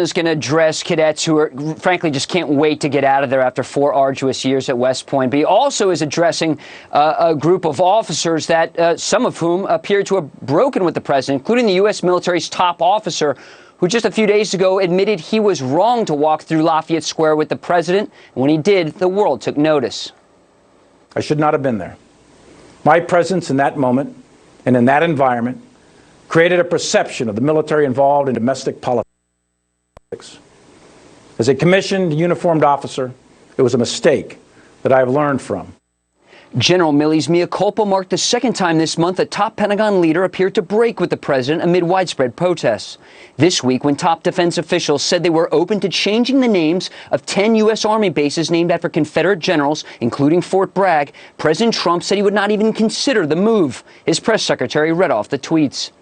Is going to address cadets who are, frankly, just can't wait to get out of there after 4 arduous years at West Point. But he also is addressing a group of officers that some of whom appear to have broken with the president, including the U.S. military's top officer, who just a few days ago admitted he was wrong to walk through Lafayette Square with the president. And when he did, the world took notice. I should not have been there. My presence in that moment and in that environment created a perception of the military involved in domestic politics. As a commissioned uniformed officer, it was a mistake that I have learned from. General Milley's mea culpa marked the second time this month a top Pentagon leader appeared to break with the president amid widespread protests. This week, when top defense officials said they were open to changing the names of 10 U.S. Army bases named after Confederate generals, including Fort Bragg, President Trump said he would not even consider the move. His press secretary read off the tweets.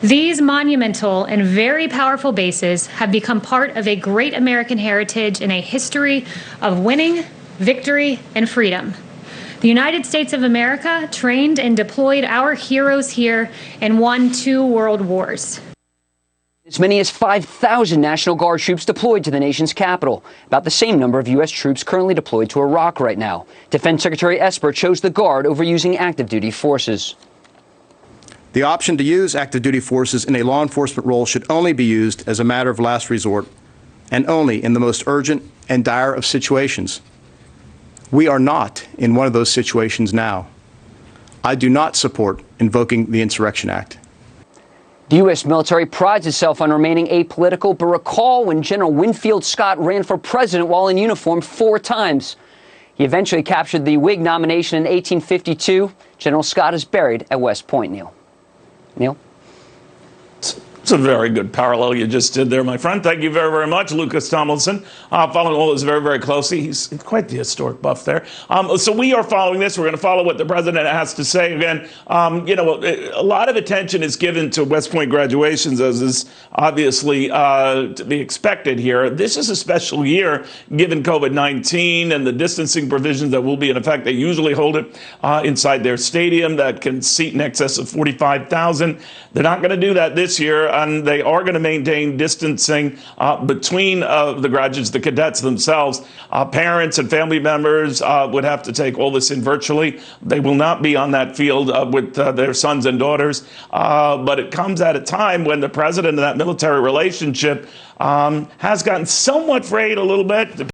These monumental and very powerful bases have become part of a great American heritage and a history of winning, victory, and freedom. The United States of America trained and deployed our heroes here and won 2 world wars. As many as 5,000 National Guard troops deployed to the nation's capital, about the same number of U.S. troops currently deployed to Iraq right now. Defense Secretary Esper chose the Guard over using active duty forces. The option to use active duty forces in a law enforcement role should only be used as a matter of last resort and only in the most urgent and dire of situations. We are not in one of those situations now. I do not support invoking the Insurrection Act. The U.S. military prides itself on remaining apolitical, but recall when General Winfield Scott ran for president while in uniform 4 times. He eventually captured the Whig nomination in 1852. General Scott is buried at West Point, Neil. Neil? It's a very good parallel you just did there, my friend. Thank you very, very much, Lucas Tomlinson. Following all this very, very closely. He's quite the historic buff there. So we are following this. We're going to follow what the president has to say. Again, a lot of attention is given to West Point graduations, as is obviously to be expected here. This is a special year, given COVID-19 and the distancing provisions that will be in effect. They usually hold it inside their stadium that can seat in excess of 45,000. They're not going to do that this year, and they are going to maintain distancing between the graduates, the cadets themselves. Parents and family members would have to take all this in virtually. They will not be on that field with their sons and daughters. But it comes at a time when the president and that military relationship has gotten somewhat frayed a little bit.